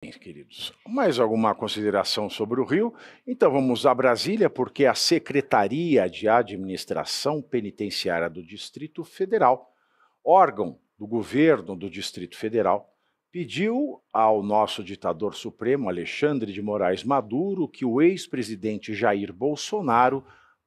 Queridos, mais alguma consideração sobre o Rio? Então vamos a Brasília, porque a Secretaria de Administração Penitenciária do Distrito Federal, órgão do governo do Distrito Federal, pediu ao nosso ditador supremo, Alexandre de Moraes Maduro, que o ex-presidente Jair Bolsonaro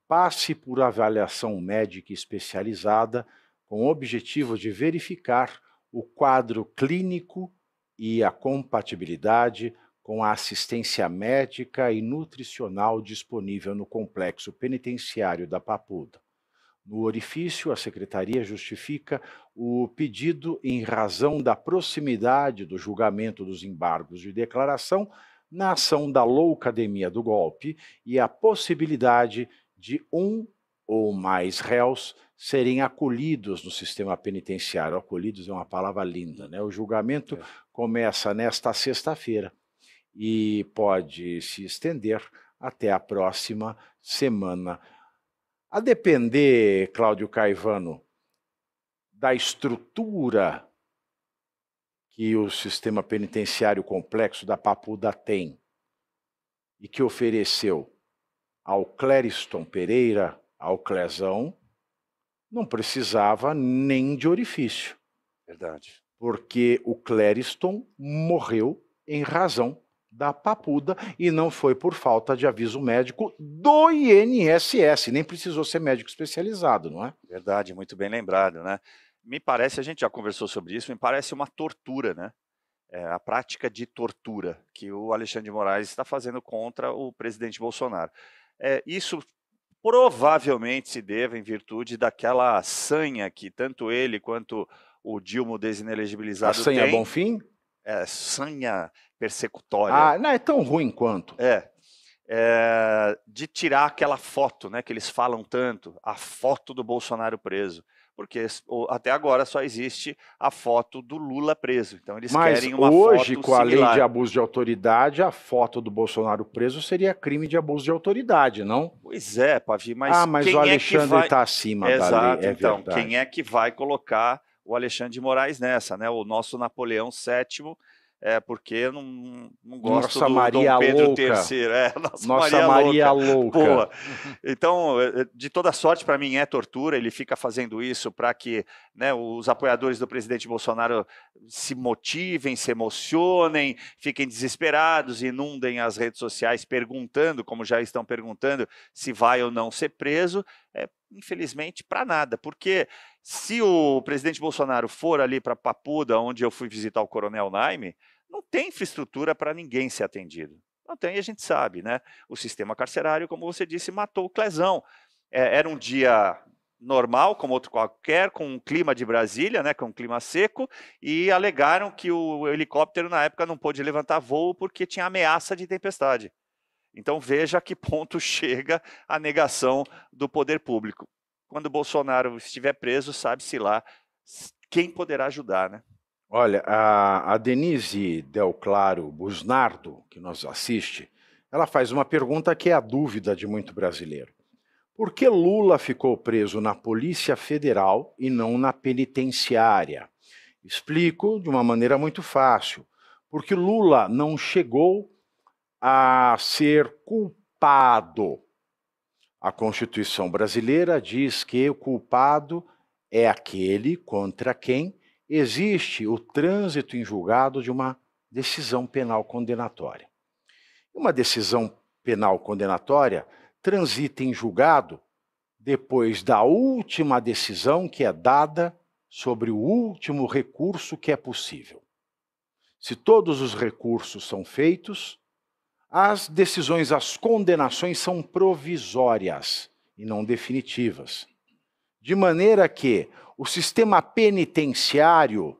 passe por avaliação médica especializada com o objetivo de verificar o quadro clínico e a compatibilidade com a assistência médica e nutricional disponível no complexo penitenciário da Papuda. No orifício, a Secretaria justifica o pedido em razão da proximidade do julgamento dos embargos de declaração na ação da loucademia do golpe e a possibilidade de um ou mais réus serem acolhidos no sistema penitenciário. Acolhidos é uma palavra linda, né? O julgamento começa nesta sexta-feira e pode se estender até a próxima semana. A depender, Cláudio Caivano, da estrutura que o sistema penitenciário complexo da Papuda tem e que ofereceu ao Clériston Pereira, ao Clezão, não precisava nem de orifício. Verdade. Porque o Clériston morreu em razão da Papuda e não foi por falta de aviso médico do INSS, nem precisou ser médico especializado, não é? Verdade, muito bem lembrado, né? Me parece, a gente já conversou sobre isso, me parece uma tortura, né? A prática de tortura que o Alexandre de Moraes está fazendo contra o presidente Bolsonaro. Isso provavelmente se deve em virtude daquela sanha que tanto ele quanto o Dilma desinelegibilizado A sanha tem. Bonfim? Sanha persecutória. Não é tão ruim quanto. De tirar aquela foto, né, que eles falam tanto, a foto do Bolsonaro preso, porque até agora só existe a foto do Lula preso, então eles querem uma hoje, foto com a similar. lei de abuso de autoridade, a foto do Bolsonaro preso seria crime de abuso de autoridade, não? Pois é, Pavi, mas mas quem o é que Alexandre vai... está acima da lei, Exato, é então, verdade. quem é que vai colocar o Alexandre de Moraes nessa, né? O nosso Napoleão VII, porque eu não gosto Nossa do Maria Dom Pedro louca. III. Nossa Maria louca. Boa. Então, de toda sorte, para mim é tortura, ele fica fazendo isso para que, né, os apoiadores do presidente Bolsonaro se motivem, se emocionem, fiquem desesperados, inundem as redes sociais perguntando, como já estão perguntando, se vai ou não ser preso. Infelizmente, para nada, porque se o presidente Bolsonaro for ali para Papuda, onde eu fui visitar o Coronel Naime, não tem infraestrutura para ninguém ser atendido. Não tem, a gente sabe, né? O sistema carcerário, como você disse, matou o Clezão. Era um dia normal, como outro qualquer, com um clima de Brasília, né, com um clima seco, e alegaram que o helicóptero na época não pôde levantar voo porque tinha ameaça de tempestade. Então veja a que ponto chega a negação do poder público. Quando o Bolsonaro estiver preso, sabe-se lá quem poderá ajudar, né? Olha, a Denise Del Claro Busnardo, que nos assiste, ela faz uma pergunta que é a dúvida de muito brasileiro. Por que Lula ficou preso na Polícia Federal e não na penitenciária? Explico de uma maneira muito fácil. Porque Lula não chegou a ser culpado. A Constituição brasileira diz que o culpado é aquele contra quem existe o trânsito em julgado de uma decisão penal condenatória. Uma decisão penal condenatória transita em julgado depois da última decisão que é dada sobre o último recurso que é possível. Se todos os recursos são feitos, as decisões, as condenações são provisórias e não definitivas. De maneira que o sistema penitenciário,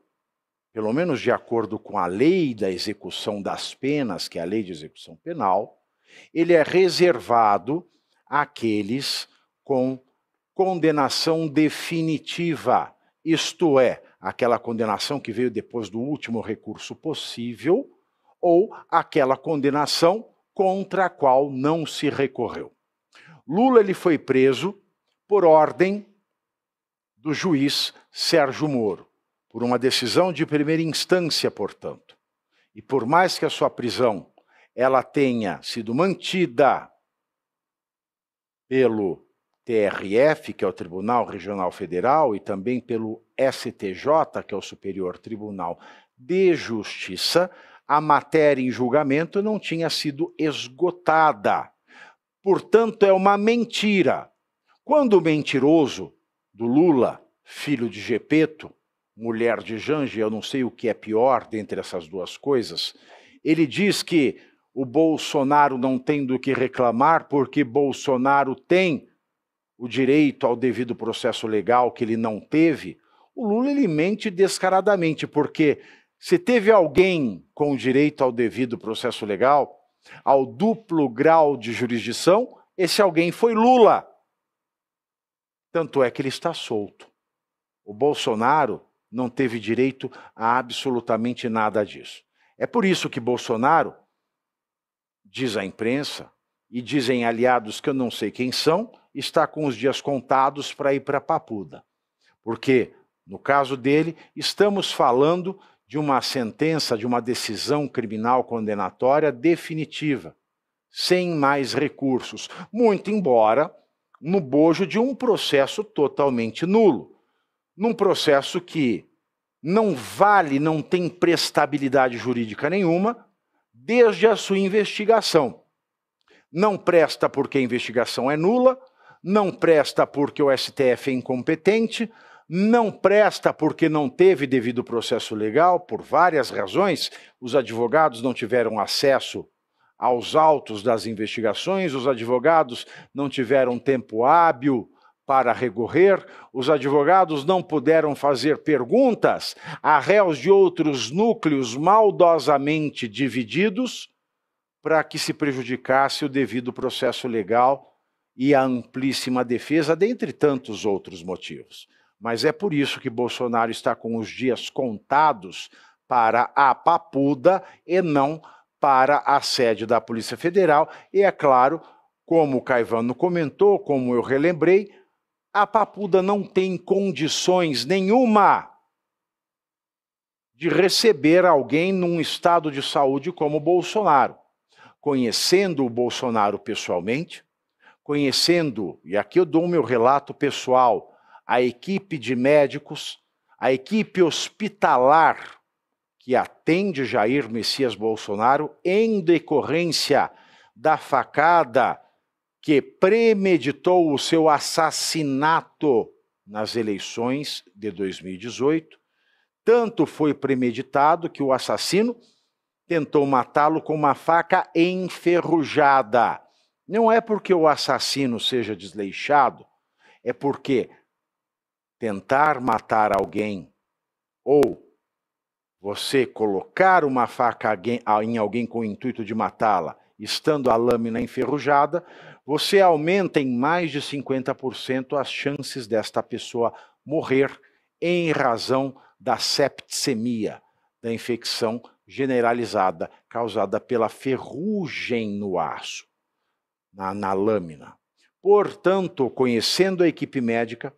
pelo menos de acordo com a lei da execução das penas, que é a lei de execução penal, ele é reservado àqueles com condenação definitiva, isto é, aquela condenação que veio depois do último recurso possível, ou aquela condenação contra a qual não se recorreu. Lula ele foi preso por ordem do juiz Sérgio Moro, por uma decisão de primeira instância, portanto. e por mais que a sua prisão ela tenha sido mantida pelo TRF, que é o Tribunal Regional Federal, e também pelo STJ, que é o Superior Tribunal de Justiça, a matéria em julgamento não tinha sido esgotada. Portanto, é uma mentira. Quando o mentiroso do Lula, filho de Gepeto, mulher de Janje, eu não sei o que é pior dentre essas duas coisas, ele diz que o Bolsonaro não tem do que reclamar porque Bolsonaro tem o direito ao devido processo legal que ele não teve. O Lula ele mente descaradamente, porque se teve alguém com direito ao devido processo legal, ao duplo grau de jurisdição, esse alguém foi Lula. Tanto é que ele está solto. O Bolsonaro não teve direito a absolutamente nada disso. É por isso que Bolsonaro, diz a imprensa, e dizem aliados que eu não sei quem são, está com os dias contados para ir para Papuda. Porque, no caso dele, estamos falando de uma sentença, de uma decisão criminal condenatória definitiva, sem mais recursos, muito embora no bojo de um processo totalmente nulo, num processo que não vale, não tem prestabilidade jurídica nenhuma, desde a sua investigação. Não presta porque a investigação é nula, não presta porque o STF é incompetente, não presta porque não teve devido processo legal, por várias razões. Os advogados não tiveram acesso aos autos das investigações, os advogados não tiveram tempo hábil para recorrer, os advogados não puderam fazer perguntas a réus de outros núcleos maldosamente divididos para que se prejudicasse o devido processo legal e a amplíssima defesa, dentre tantos outros motivos. Mas é por isso que Bolsonaro está com os dias contados para a Papuda e não para a sede da Polícia Federal. E é claro, como o Caivano comentou, como eu relembrei, a Papuda não tem condições nenhuma de receber alguém num estado de saúde como o Bolsonaro. Conhecendo o Bolsonaro pessoalmente, conhecendo, e aqui eu dou o meu relato pessoal, a equipe de médicos, a equipe hospitalar que atende Jair Messias Bolsonaro em decorrência da facada que premeditou o seu assassinato nas eleições de 2018. Tanto foi premeditado que o assassino tentou matá-lo com uma faca enferrujada. Não é porque o assassino seja desleixado, é porque tentar matar alguém ou você colocar uma faca em alguém com o intuito de matá-la, estando a lâmina enferrujada, você aumenta em mais de 50% as chances desta pessoa morrer em razão da septicemia, da infecção generalizada causada pela ferrugem no aço, na lâmina. Portanto, conhecendo a equipe médica,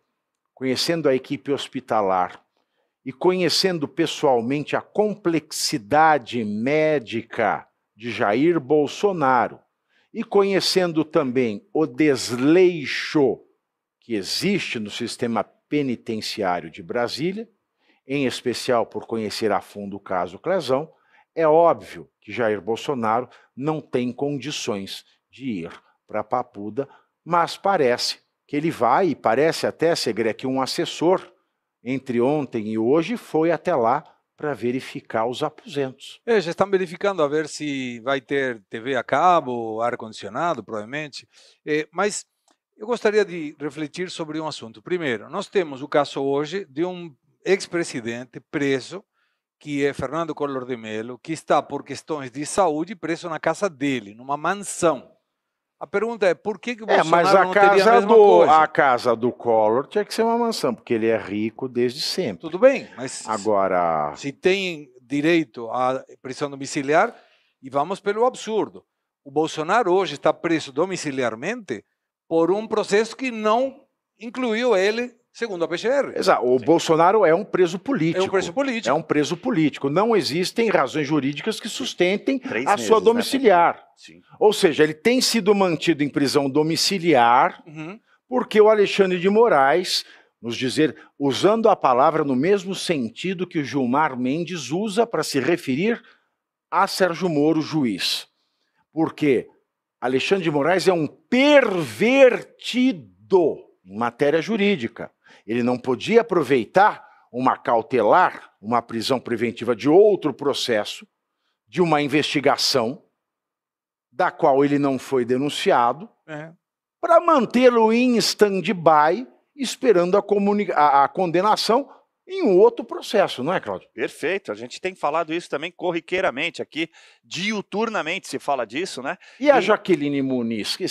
conhecendo a equipe hospitalar e conhecendo pessoalmente a complexidade médica de Jair Bolsonaro e conhecendo também o desleixo que existe no sistema penitenciário de Brasília, em especial por conhecer a fundo o caso Clezão, é óbvio que Jair Bolsonaro não tem condições de ir para Papuda, mas parece que ele vai, e parece até, Segre, que um assessor, entre ontem e hoje, foi até lá para verificar os aposentos. Já estão verificando a ver se vai ter TV a cabo, ar-condicionado, provavelmente. Mas eu gostaria de refletir sobre um assunto. Primeiro, nós temos o caso hoje de um ex-presidente preso, que é Fernando Collor de Mello, que está por questões de saúde preso na casa dele, numa mansão. A pergunta é, por que o Bolsonaro não teria a mesma coisa? A casa do Collor tinha que ser uma mansão, porque ele é rico desde sempre. Tudo bem, mas agora, se tem direito à prisão domiciliar, e vamos pelo absurdo. O Bolsonaro hoje está preso domiciliarmente por um processo que não incluiu ele segundo a PGR. Exato. O Bolsonaro é um preso político. É um preso político. É um preso político. Não existem razões jurídicas que sustentem a meses, sua domiciliar. Né? Sim. Ou seja, ele tem sido mantido em prisão domiciliar porque o Alexandre de Moraes, nos dizer, usando a palavra no mesmo sentido que o Gilmar Mendes usa para se referir a Sérgio Moro, juiz. Porque Alexandre de Moraes é um pervertido em matéria jurídica. Ele não podia aproveitar uma cautelar, uma prisão preventiva de outro processo, de uma investigação, da qual ele não foi denunciado, para mantê-lo em stand-by, esperando a condenação em um outro processo, não é, Cláudio? Perfeito, a gente tem falado isso também corriqueiramente aqui, diuturnamente se fala disso, né? E a Jaqueline Muniz, o que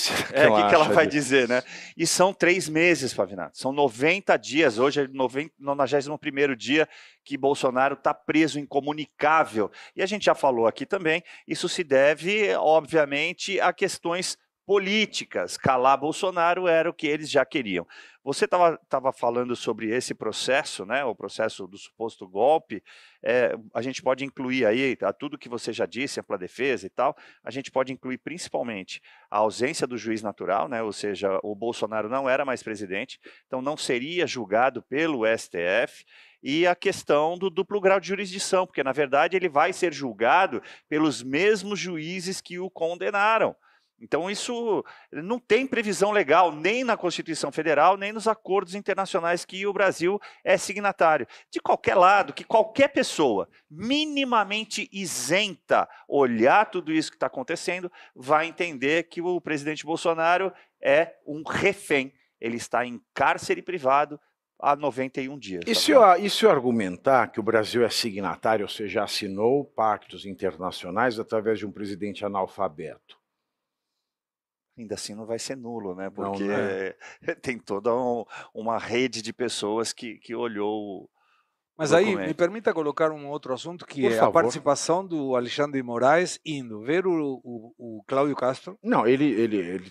ela vai dizer, né? E são 3 meses, Pavinato, são 90 dias, hoje é 91º dia que Bolsonaro está preso, incomunicável. E a gente já falou aqui também, isso se deve, obviamente, a questões políticas. Calar Bolsonaro era o que eles já queriam. Você estava falando sobre esse processo, né, o processo do suposto golpe. A gente pode incluir aí tudo que você já disse, ampla defesa e tal, a gente pode incluir principalmente a ausência do juiz natural, né, ou seja, o Bolsonaro não era mais presidente, então não seria julgado pelo STF, e a questão do duplo grau de jurisdição, porque na verdade ele vai ser julgado pelos mesmos juízes que o condenaram. Então isso não tem previsão legal nem na Constituição Federal, nem nos acordos internacionais que o Brasil é signatário. De qualquer lado, que qualquer pessoa minimamente isenta olhar tudo isso que está acontecendo, vai entender que o presidente Bolsonaro é um refém. Ele está em cárcere privado há 91 dias. E se eu argumentar que o Brasil é signatário, ou seja, assinou pactos internacionais através de um presidente analfabeto? Ainda assim não vai ser nulo, né? Porque tem toda uma rede de pessoas que olhou. Mas aí, me permita colocar um outro assunto, que é a participação do Alexandre de Moraes indo ver o Cláudio Castro. Não, ele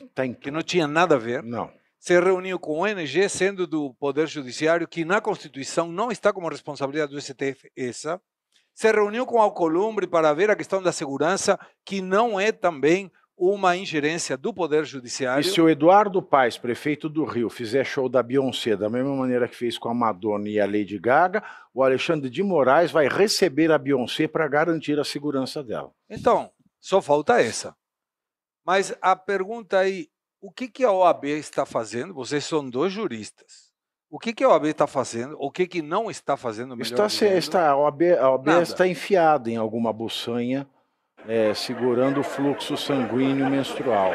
está em... Que não tinha nada a ver. Não. Se reuniu com o ONG, sendo do Poder Judiciário, que na Constituição não está como responsabilidade do STF essa. Se reuniu com Alcolumbre para ver a questão da segurança, que não é também uma ingerência do Poder Judiciário. E se o Eduardo Paes, prefeito do Rio, fizer show da Beyoncé da mesma maneira que fez com a Madonna e a Lady Gaga, o Alexandre de Moraes vai receber a Beyoncé para garantir a segurança dela. Então, só falta essa. Mas a pergunta aí, o que a OAB está fazendo? Vocês são 2 juristas. O que a OAB está fazendo? O que não está fazendo? A OAB está enfiada em alguma buçanha, segurando o fluxo sanguíneo menstrual.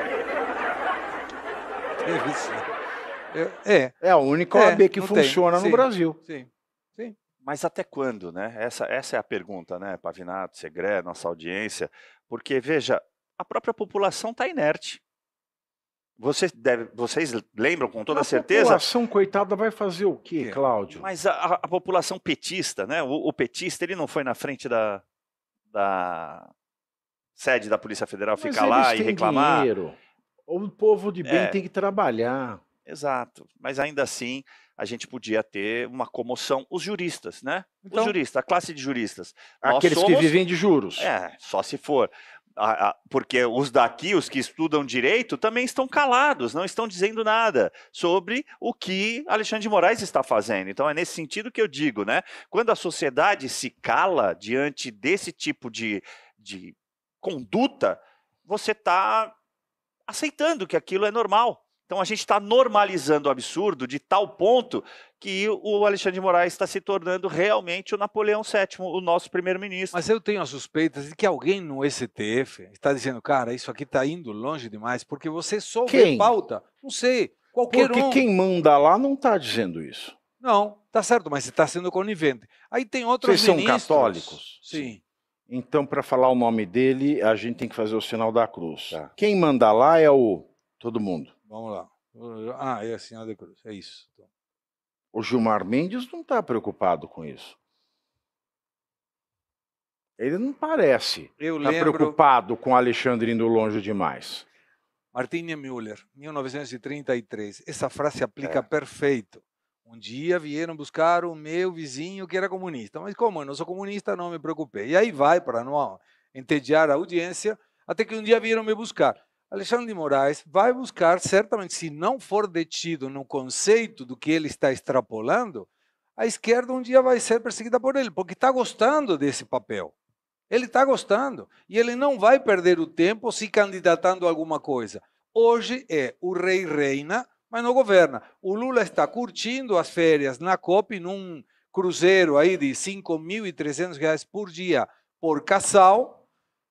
É a única OAB que funciona no Brasil. Sim. Sim. Mas até quando, né? Essa é a pergunta, né, Pavinato, Segré, nossa audiência, porque, veja, a própria população está inerte. Vocês lembram com toda certeza? A população, coitada, vai fazer o quê, Cláudio? Mas a população petista, né? O petista, ele não foi na frente da sede da Polícia Federal ficar lá e reclamar. Dinheiro. O povo de bem tem que trabalhar. Exato. Mas ainda assim, a gente podia ter uma comoção. Os juristas, né? Então, os juristas, a classe de juristas. Aqueles que vivem de juros. Só se for. Porque os daqui, os que estudam direito, também estão calados, não estão dizendo nada sobre o que Alexandre de Moraes está fazendo. Então é nesse sentido que eu digo, né? Quando a sociedade se cala diante desse tipo de conduta, você está aceitando que aquilo é normal. Então a gente está normalizando o absurdo de tal ponto que o Alexandre de Moraes está se tornando realmente o Napoleão VII, o nosso primeiro-ministro. Mas eu tenho as suspeitas de que alguém no STF está dizendo, cara, isso aqui está indo longe demais, porque você só vê pauta. Não sei, qualquer um. Porque quem manda lá não está dizendo isso. Não, tá certo, mas está sendo conivente. Aí tem outros ministros. Vocês são católicos? Sim. Então, para falar o nome dele, a gente tem que fazer o sinal da cruz. Tá. Quem manda lá é todo mundo. Vamos lá. É a sinal da cruz, é isso. O Gilmar Mendes não está preocupado com isso. Ele não parece estar preocupado com Alexandre indo longe demais. Martin Niemöller, 1933. Essa frase aplica perfeito. Um dia vieram buscar o meu vizinho que era comunista. Mas como eu não sou comunista, não me preocupei. E aí vai, para não entediar a audiência, até que um dia vieram me buscar. Alexandre de Moraes vai buscar, certamente, se não for detido no conceito do que ele está extrapolando, a esquerda um dia vai ser perseguida por ele, porque está gostando desse papel. Ele está gostando. E ele não vai perder o tempo se candidatando a alguma coisa. Hoje é o rei reina, mas não governa. O Lula está curtindo as férias na COP, num cruzeiro aí de R$ 5.300 por dia por casal,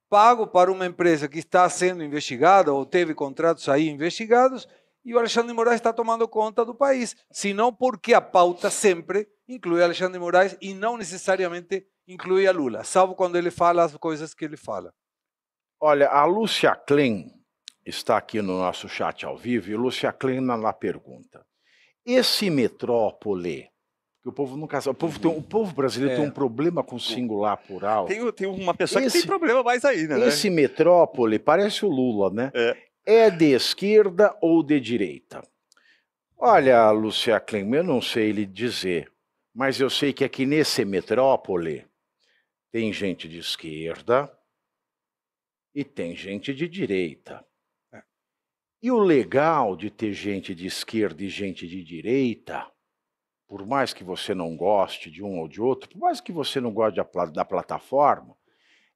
pago para uma empresa que está sendo investigada ou teve contratos aí investigados, e o Alexandre de Moraes está tomando conta do país. Se não, porque a pauta sempre inclui Alexandre de Moraes e não necessariamente inclui a Lula, salvo quando ele fala as coisas que ele fala. Olha, a Lúcia Klein está aqui no nosso chat ao vivo, e Lúcia Klein na pergunta. Esse metrópole, que o povo nunca sabe, o povo brasileiro tem um problema com singular plural. Tem uma pessoa que tem problema mais aí, né? Esse metrópole parece o Lula, né? É de esquerda ou de direita? Olha, Lúcia Klein, eu não sei lhe dizer, mas eu sei que aqui nesse metrópole tem gente de esquerda e tem gente de direita. E o legal de ter gente de esquerda e gente de direita, por mais que você não goste de um ou de outro, por mais que você não goste da plataforma,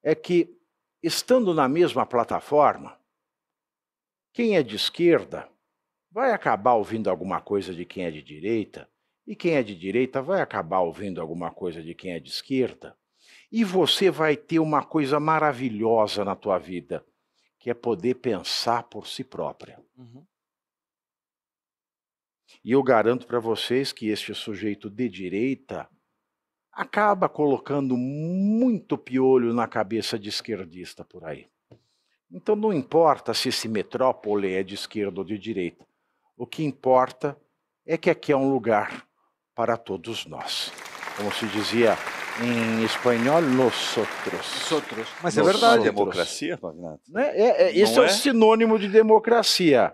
é que, estando na mesma plataforma, quem é de esquerda vai acabar ouvindo alguma coisa de quem é de direita, e quem é de direita vai acabar ouvindo alguma coisa de quem é de esquerda, e você vai ter uma coisa maravilhosa na tua vida, que é poder pensar por si própria. E eu garanto para vocês que este sujeito de direita acaba colocando muito piolho na cabeça de esquerdista por aí. Então não importa se esse metrópole é de esquerda ou de direita. O que importa é que aqui é um lugar para todos nós. Como se dizia em espanhol, nosotros. Mas é verdade. Democracia, Pavinato? Esse é o sinônimo de democracia.